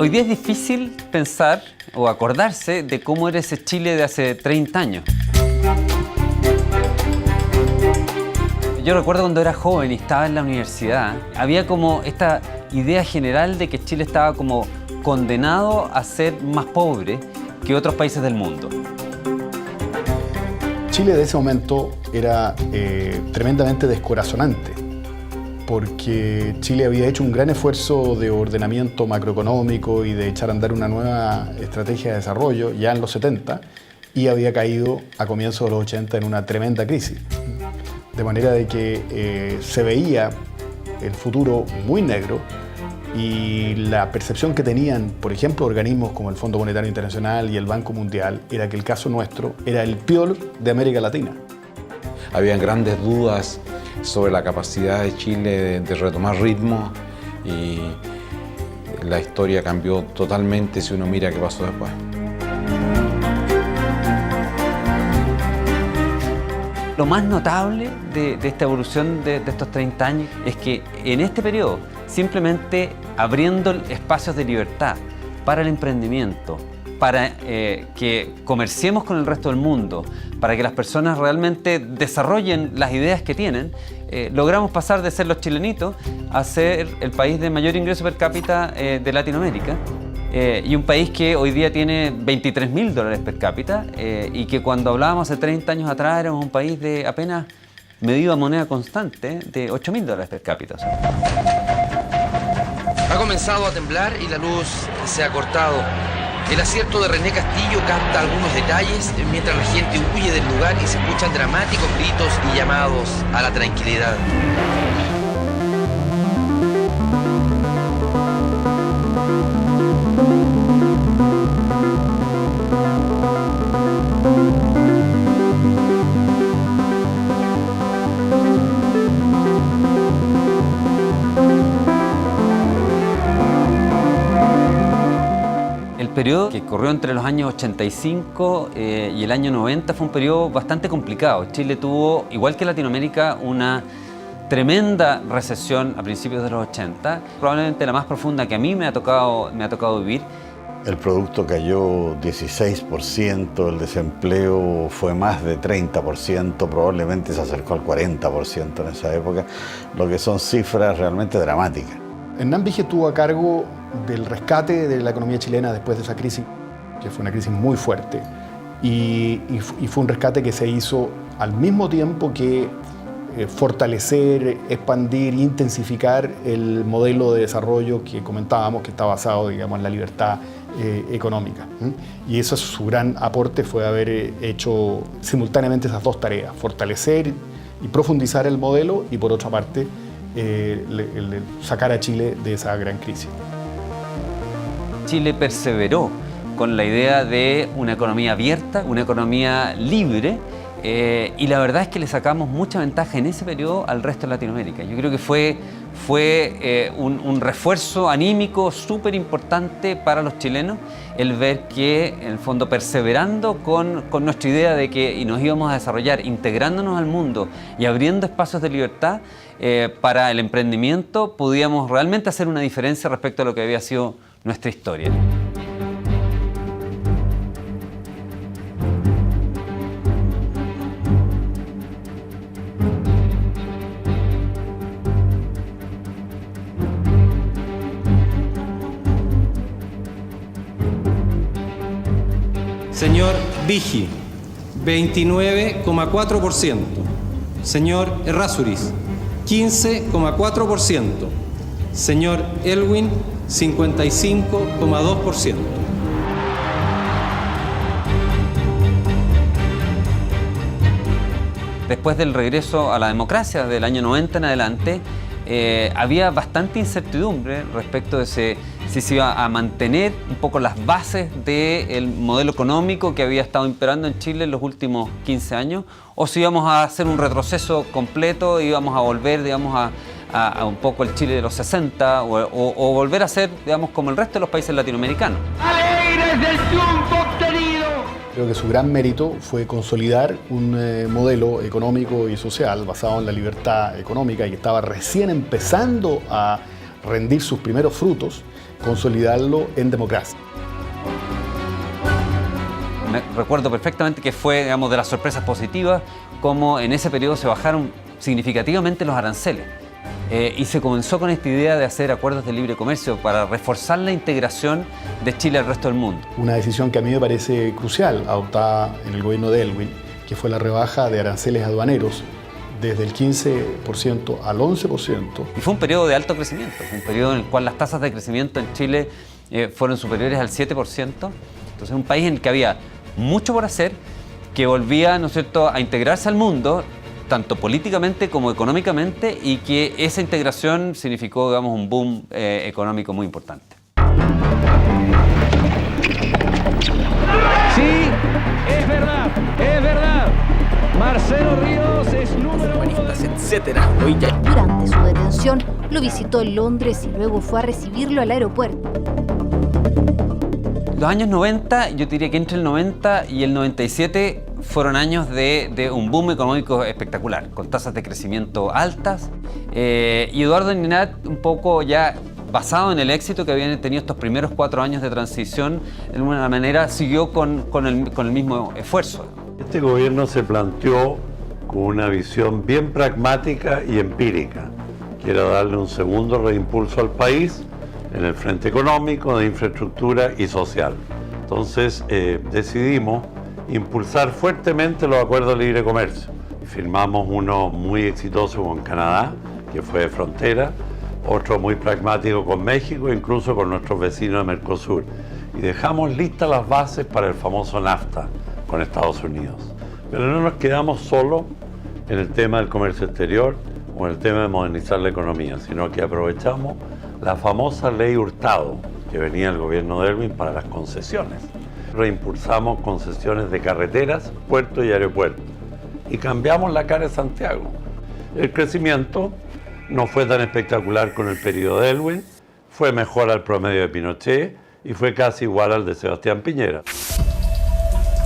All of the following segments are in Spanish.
Hoy día es difícil pensar o acordarse de cómo era ese Chile de hace 30 años. Yo recuerdo cuando era joven y estaba en la universidad, había como esta idea general de que Chile estaba como condenado a ser más pobre que otros países del mundo. Chile de ese momento era tremendamente descorazonante, porque Chile había hecho un gran esfuerzo de ordenamiento macroeconómico y de echar a andar una nueva estrategia de desarrollo ya en los 70 y había caído a comienzos de los 80 en una tremenda crisis. De manera de que se veía el futuro muy negro y la percepción que tenían, por ejemplo, organismos como el Fondo Monetario Internacional y el Banco Mundial era que el caso nuestro era el peor de América Latina. Habían grandes dudas sobre la capacidad de Chile de retomar ritmo y la historia cambió totalmente si uno mira qué pasó después. Lo más notable de esta evolución de estos 30 años es que en este periodo, simplemente abriendo espacios de libertad para el emprendimiento, para que comerciemos con el resto del mundo, para que las personas realmente desarrollen las ideas que tienen, logramos pasar de ser los chilenitos a ser el país de mayor ingreso per cápita de Latinoamérica. Y un país que hoy día tiene $23.000 per cápita y que cuando hablábamos hace 30 años atrás éramos un país de apenas medido a moneda constante de $8.000 per cápita. Ha comenzado a temblar y la luz se ha cortado. El acierto de René Castillo capta algunos detalles mientras la gente huye del lugar y se escuchan dramáticos gritos y llamados a la tranquilidad. El periodo que corrió entre los años 85 y el año 90 fue un periodo bastante complicado. Chile tuvo, igual que Latinoamérica, una tremenda recesión a principios de los 80, probablemente la más profunda que a mí me ha tocado vivir. El producto cayó 16%, el desempleo fue más de 30%, probablemente se acercó al 40% en esa época, lo que son cifras realmente dramáticas. Hernán Vige estuvo a cargo del rescate de la economía chilena después de esa crisis, que fue una crisis muy fuerte, y fue un rescate que se hizo al mismo tiempo que fortalecer, expandir, intensificar el modelo de desarrollo que comentábamos, que está basado, digamos, en la libertad económica. Y eso, su gran aporte fue haber hecho simultáneamente esas dos tareas, fortalecer y profundizar el modelo y, por otra parte, sacar a Chile de esa gran crisis. Chile perseveró con la idea de una economía abierta, una economía libre, y la verdad es que le sacamos mucha ventaja en ese periodo al resto de Latinoamérica. Yo creo que fue un refuerzo anímico súper importante para los chilenos el ver que, en el fondo, perseverando con nuestra idea de que nos íbamos a desarrollar, integrándonos al mundo y abriendo espacios de libertad para el emprendimiento, podíamos realmente hacer una diferencia respecto a lo que había sido nuestra historia. Señor Vigi, 29,4%. Señor Errázuriz, 15,4%. Señor Elwin, 55,2%. Después del regreso a la democracia del año 90 en adelante, había bastante incertidumbre respecto de si se iba a mantener un poco las bases del modelo económico que había estado imperando en Chile en los últimos 15 años, o si íbamos a hacer un retroceso completo y íbamos a volver, digamos, a un poco el Chile de los 60 o volver a ser, digamos, como el resto de los países latinoamericanos. ¡Alegres del triunfo obtenido! Creo que su gran mérito fue consolidar un modelo económico y social basado en la libertad económica y que estaba recién empezando a rendir sus primeros frutos consolidarlo en democracia. Me recuerdo perfectamente que fue, digamos, de las sorpresas positivas, como en ese periodo se bajaron significativamente los aranceles. Y se comenzó con esta idea de hacer acuerdos de libre comercio para reforzar la integración de Chile al resto del mundo. Una decisión que a mí me parece crucial, adoptada en el gobierno de Aylwin, que fue la rebaja de aranceles aduaneros desde el 15% al 11%. Y fue un periodo de alto crecimiento, fue un periodo en el cual las tasas de crecimiento en Chile fueron superiores al 7%. Entonces, un país en el que había mucho por hacer, que volvía, ¿no es cierto?, a integrarse al mundo, tanto políticamente como económicamente, y que esa integración significó, digamos, un boom económico muy importante. Sí, es verdad, es verdad. Marcelo Ríos es número uno. Etcétera. Durante su detención, lo visitó en Londres y luego fue a recibirlo al aeropuerto. Los años 90, yo diría que entre el 90 y el 97 fueron años de un boom económico espectacular, con tasas de crecimiento altas. Y Eduardo Ninat, un poco ya basado en el éxito que habían tenido estos primeros 4 años de transición, de alguna manera siguió con el mismo esfuerzo. Este gobierno se planteó con una visión bien pragmática y empírica, que era darle un segundo reimpulso al país en el frente económico, de infraestructura y social. Entonces decidimos impulsar fuertemente los acuerdos de libre comercio. Firmamos uno muy exitoso con Canadá, que fue de frontera, otro muy pragmático con México, incluso con nuestros vecinos de Mercosur. Y dejamos listas las bases para el famoso NAFTA con Estados Unidos. Pero no nos quedamos solo en el tema del comercio exterior o en el tema de modernizar la economía, sino que aprovechamos la famosa ley Hurtado que venía del gobierno de Aylwin para las concesiones. Reimpulsamos concesiones de carreteras, puertos y aeropuertos y cambiamos la cara de Santiago. El crecimiento no fue tan espectacular con el periodo de Aylwin, fue mejor al promedio de Pinochet y fue casi igual al de Sebastián Piñera.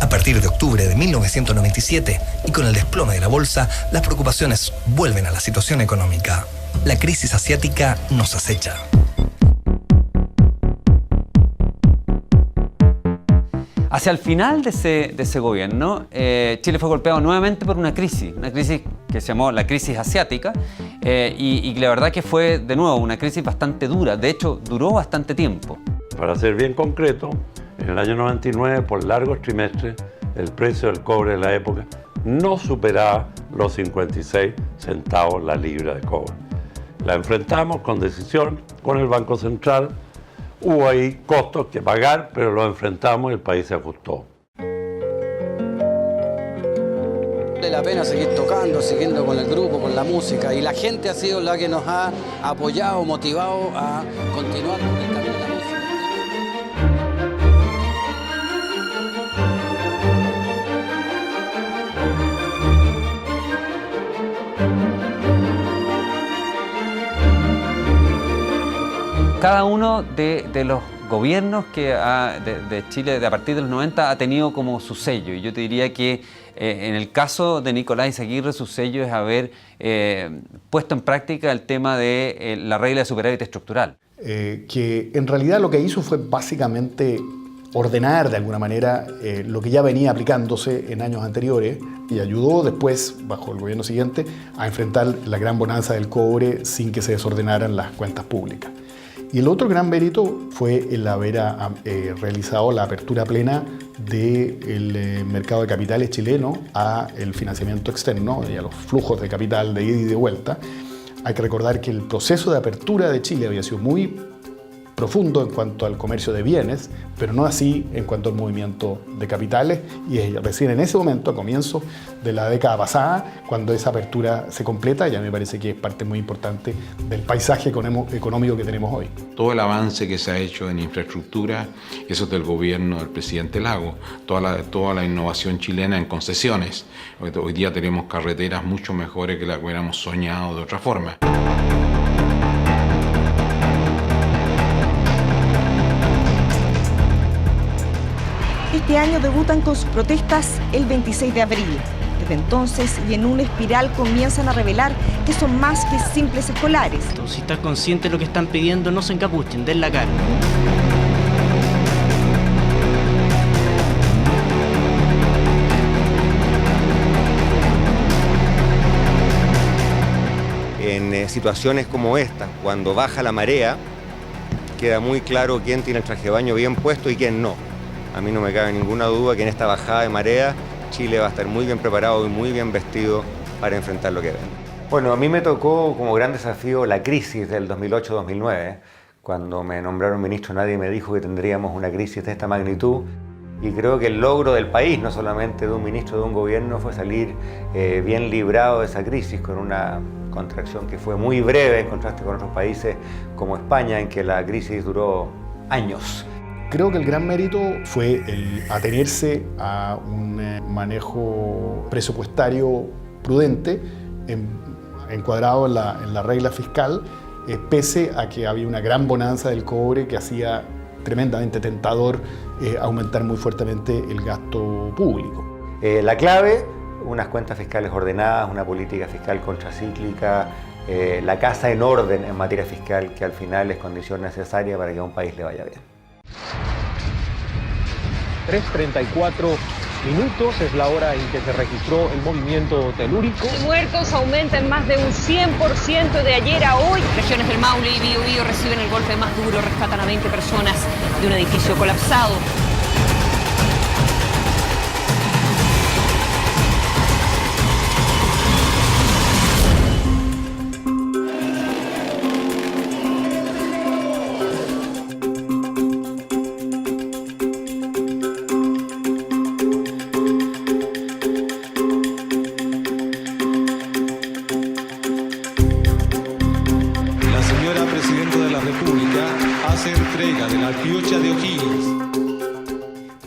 A partir de octubre de 1997 y con el desplome de la bolsa, las preocupaciones vuelven a la situación económica. La crisis asiática nos acecha. Hacia el final de ese gobierno, Chile fue golpeado nuevamente por una crisis que se llamó la crisis asiática, y la verdad que fue, de nuevo, una crisis bastante dura. De hecho, duró bastante tiempo. Para ser bien concreto, en el año 99, por largos trimestres, el precio del cobre de la época no superaba los 56 centavos la libra de cobre. La enfrentamos con decisión con el Banco Central. Hubo ahí costos que pagar, pero los enfrentamos y el país se ajustó. Vale la pena seguir tocando, siguiendo con el grupo, con la música, y la gente ha sido la que nos ha apoyado, motivado a continuar con el camino de la música. Cada uno de los gobiernos de Chile a partir de los 90 ha tenido como su sello. Y yo te diría que en el caso de Nicolás Izaguirre, su sello es haber puesto en práctica el tema de la regla de superávit estructural. Que en realidad lo que hizo fue básicamente ordenar de alguna manera lo que ya venía aplicándose en años anteriores y ayudó después, bajo el gobierno siguiente, a enfrentar la gran bonanza del cobre sin que se desordenaran las cuentas públicas. Y el otro gran mérito fue el haber realizado la apertura plena del mercado de capitales chileno al financiamiento externo y a los flujos de capital de ida y de vuelta. Hay que recordar que el proceso de apertura de Chile había sido muy profundo en cuanto al comercio de bienes, pero no así en cuanto al movimiento de capitales, y es recién en ese momento, a comienzos de la década pasada, cuando esa apertura se completa. Ya me parece que es parte muy importante del paisaje económico que tenemos hoy. Todo el avance que se ha hecho en infraestructura, eso es del gobierno del presidente Lagos, toda la innovación chilena en concesiones. Hoy día tenemos carreteras mucho mejores que las que hubiéramos soñado de otra forma. Este año debutan con sus protestas el 26 de abril. Desde entonces, y en una espiral, comienzan a revelar que son más que simples escolares. Si están conscientes de lo que están pidiendo, no se encapuchen, den la cara. En situaciones como esta, cuando baja la marea, queda muy claro quién tiene el traje de baño bien puesto y quién no. A mí no me cabe ninguna duda que en esta bajada de marea Chile va a estar muy bien preparado y muy bien vestido para enfrentar lo que viene. Bueno, a mí me tocó como gran desafío la crisis del 2008-2009. Cuando me nombraron ministro nadie me dijo que tendríamos una crisis de esta magnitud. Y creo que el logro del país, no solamente de un ministro de un gobierno, fue salir bien librado de esa crisis con una contracción que fue muy breve en contraste con otros países como España, en que la crisis duró años. Creo que el gran mérito fue el atenerse a un manejo presupuestario prudente, encuadrado en la regla fiscal, pese a que había una gran bonanza del cobre que hacía tremendamente tentador aumentar muy fuertemente el gasto público. La clave, unas cuentas fiscales ordenadas, una política fiscal contracíclica, la casa en orden en materia fiscal, que al final es condición necesaria para que a un país le vaya bien. 3:34 minutos es la hora en que se registró el movimiento telúrico. Muertos aumenta en más de un 100% de ayer a hoy. Regiones del Maule y Biobío reciben el golpe más duro, rescatan a 20 personas de un edificio colapsado.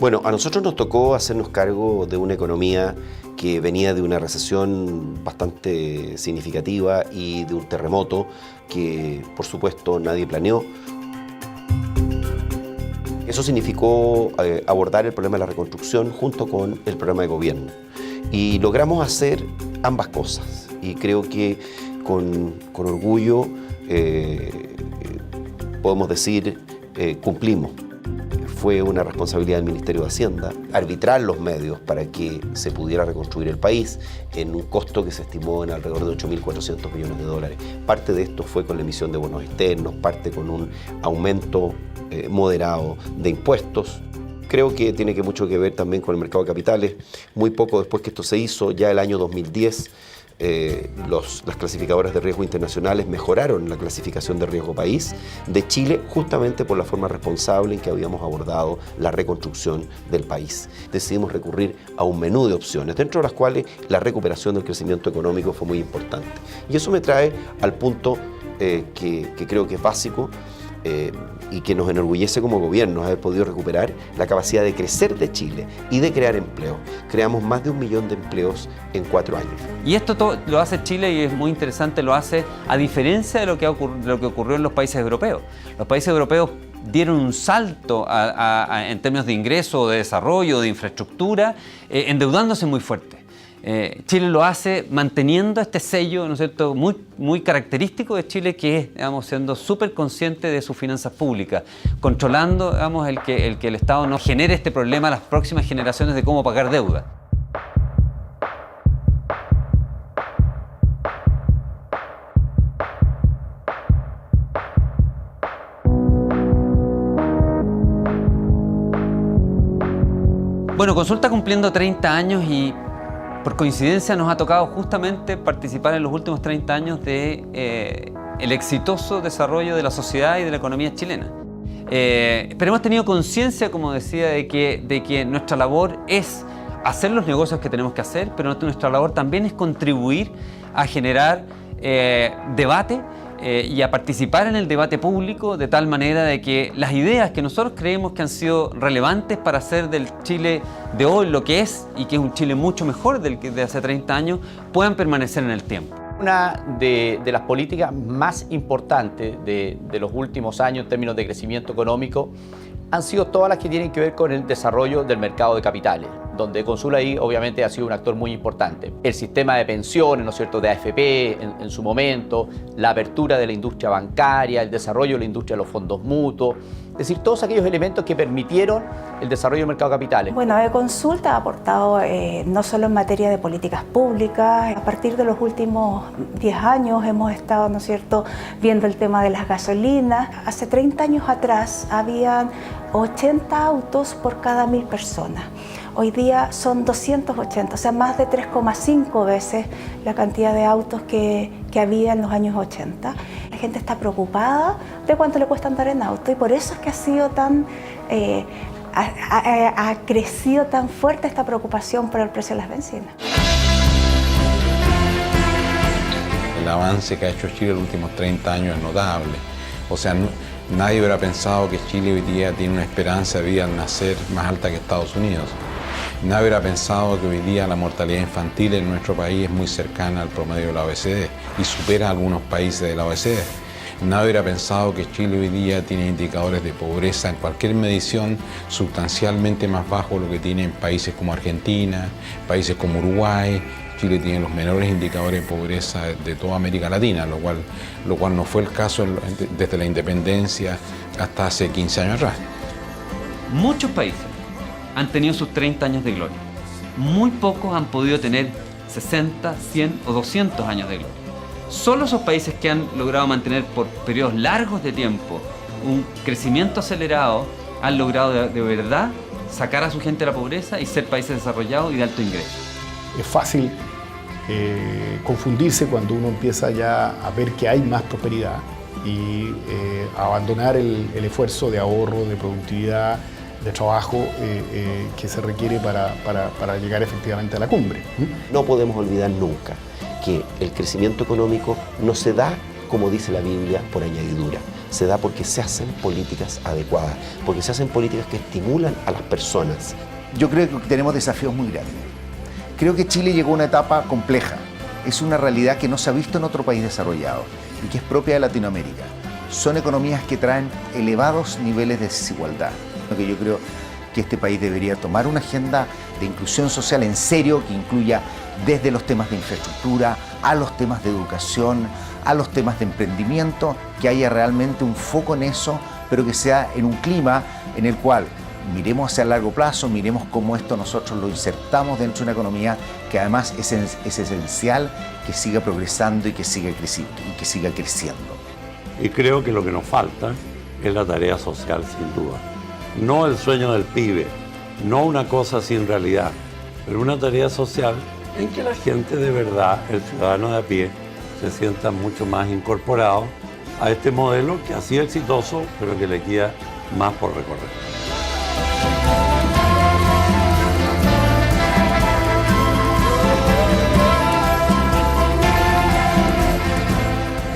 Bueno, a nosotros nos tocó hacernos cargo de una economía que venía de una recesión bastante significativa y de un terremoto que, por supuesto, nadie planeó. Eso significó abordar el problema de la reconstrucción junto con el programa de gobierno. Y logramos hacer ambas cosas. Y creo que con orgullo podemos decir cumplimos. Fue una responsabilidad del Ministerio de Hacienda arbitrar los medios para que se pudiera reconstruir el país en un costo que se estimó en alrededor de 8.400 millones de dólares. Parte de esto fue con la emisión de bonos externos, parte con un aumento moderado de impuestos. Creo que tiene mucho que ver también con el mercado de capitales. Muy poco después que esto se hizo, ya el año 2010, las clasificadoras de riesgo internacionales mejoraron la clasificación de riesgo país de Chile justamente por la forma responsable en que habíamos abordado la reconstrucción del país. Decidimos recurrir a un menú de opciones, dentro de las cuales la recuperación del crecimiento económico fue muy importante. Y eso me trae al punto que creo que es básico y que nos enorgullece como gobierno haber podido recuperar la capacidad de crecer de Chile y de crear empleo. Creamos más de 1 millón de empleos en 4 años. Y esto todo lo hace Chile y es muy interesante, lo hace a diferencia de lo que ocurrió en los países europeos. Los países europeos dieron un salto en términos de ingreso, de desarrollo, de infraestructura, endeudándose muy fuerte. Chile lo hace manteniendo este sello, ¿no es cierto?, muy característico de Chile, que es, digamos, siendo súper consciente de sus finanzas públicas, controlando, digamos, el que el Estado no genere este problema a las próximas generaciones de cómo pagar deuda. Bueno, Consulta cumpliendo 30 años y por coincidencia nos ha tocado justamente participar en los últimos 30 años de el exitoso desarrollo de la sociedad y de la economía chilena. Pero hemos tenido conciencia, como decía, de que nuestra labor es hacer los negocios que tenemos que hacer, pero nuestra labor también es contribuir a generar debate y a participar en el debate público de tal manera de que las ideas que nosotros creemos que han sido relevantes para hacer del Chile de hoy lo que es y que es un Chile mucho mejor del que de hace 30 años puedan permanecer en el tiempo. Una de las políticas más importantes de los últimos años en términos de crecimiento económico han sido todas las que tienen que ver con el desarrollo del mercado de capitales, donde Consul ahí obviamente ha sido un actor muy importante. El sistema de pensiones, ¿no es cierto?, de AFP en su momento, la apertura de la industria bancaria, el desarrollo de la industria de los fondos mutuos, es decir, todos aquellos elementos que permitieron el desarrollo del mercado de capitales. Bueno, Consult ha aportado no solo en materia de políticas públicas. A partir de los últimos 10 años hemos estado, ¿no es cierto?, viendo el tema de las gasolinas. Hace 30 años atrás habían 80 autos por cada 1000 personas. Hoy día son 280, o sea, más de 3,5 veces la cantidad de autos que había en los años 80. La gente está preocupada de cuánto le cuesta andar en auto y por eso es que ha sido tan, ha crecido tan fuerte esta preocupación por el precio de las bencinas. El avance que ha hecho Chile en los últimos 30 años es notable. O sea, nadie hubiera pensado que Chile hoy día tiene una esperanza de vida al nacer más alta que Estados Unidos. Nadie hubiera pensado que hoy día la mortalidad infantil en nuestro país es muy cercana al promedio de la OECD y supera a algunos países de la OECD. Nadie hubiera pensado que Chile hoy día tiene indicadores de pobreza en cualquier medición sustancialmente más bajos de lo que tienen países como Argentina, países como Uruguay. Chile tiene los menores indicadores de pobreza de toda América Latina, lo cual no fue el caso desde la independencia hasta hace 15 años atrás. Muchos países han tenido sus 30 años de gloria. Muy pocos han podido tener 60, 100 o 200 años de gloria. Solo esos países que han logrado mantener por periodos largos de tiempo un crecimiento acelerado han logrado de verdad sacar a su gente de la pobreza y ser países desarrollados y de alto ingreso. Es fácil confundirse cuando uno empieza ya a ver que hay más prosperidad y abandonar el esfuerzo de ahorro, de productividad, de trabajo que se requiere para llegar efectivamente a la cumbre. No podemos olvidar nunca que el crecimiento económico no se da, como dice la Biblia, por añadidura. Se da porque se hacen políticas adecuadas, porque se hacen políticas que estimulan a las personas. Yo creo que tenemos desafíos muy grandes. Creo que Chile llegó a una etapa compleja. Es una realidad que no se ha visto en otro país desarrollado y que es propia de Latinoamérica. Son economías que traen elevados niveles de desigualdad. Que yo creo que este país debería tomar una agenda de inclusión social en serio, que incluya desde los temas de infraestructura, a los temas de educación, a los temas de emprendimiento, que haya realmente un foco en eso, pero que sea en un clima en el cual miremos hacia el largo plazo, miremos cómo esto nosotros lo insertamos dentro de una economía que además es esencial que siga progresando y que siga creciendo. Y creo que lo que nos falta es la tarea social, sin duda. No el sueño del pibe, no una cosa sin realidad, pero una tarea social en que la gente de verdad, el ciudadano de a pie, se sienta mucho más incorporado a este modelo que ha sido exitoso, pero que le queda más por recorrer.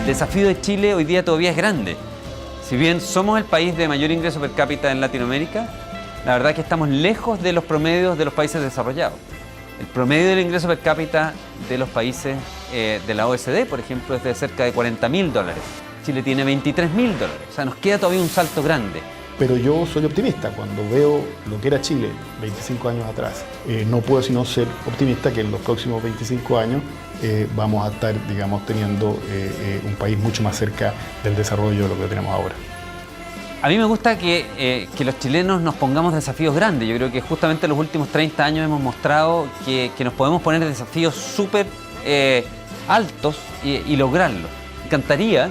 El desafío de Chile hoy día todavía es grande. Si bien somos el país de mayor ingreso per cápita en Latinoamérica, la verdad es que estamos lejos de los promedios de los países desarrollados. El promedio del ingreso per cápita de los países de la OECD, por ejemplo, es de cerca de $40.000. Chile tiene $23.000, o sea, nos queda todavía un salto grande. Pero yo soy optimista. Cuando veo lo que era Chile 25 años atrás, no puedo sino ser optimista que en los próximos 25 años vamos a estar, digamos, teniendo un país mucho más cerca del desarrollo de lo que tenemos ahora. A mí me gusta que los chilenos nos pongamos desafíos grandes. Yo creo que justamente en los últimos 30 años hemos mostrado que nos podemos poner desafíos súper altos y lograrlo. Me encantaría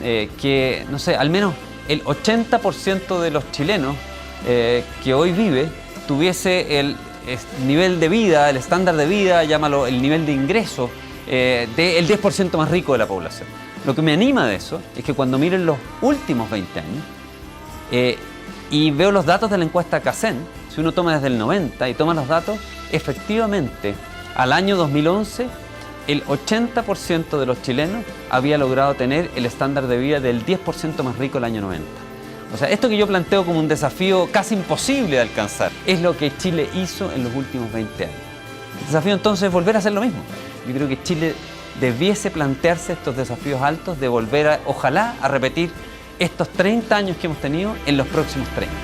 que, no sé, al menos el 80% de los chilenos que hoy vive tuviese el nivel de vida, el estándar de vida, llámalo el nivel de ingreso del 10% más rico de la población. Lo que me anima de eso es que cuando miren los últimos 20 años y veo los datos de la encuesta CACEN, si uno toma desde el 90 y toma los datos, efectivamente al año 2011 el 80% de los chilenos había logrado tener el estándar de vida del 10% más rico el año 90. O sea, esto que yo planteo como un desafío casi imposible de alcanzar es lo que Chile hizo en los últimos 20 años. El desafío entonces es volver a hacer lo mismo. Yo creo que Chile debiese plantearse estos desafíos altos de volver, ojalá, a repetir estos 30 años que hemos tenido en los próximos 30.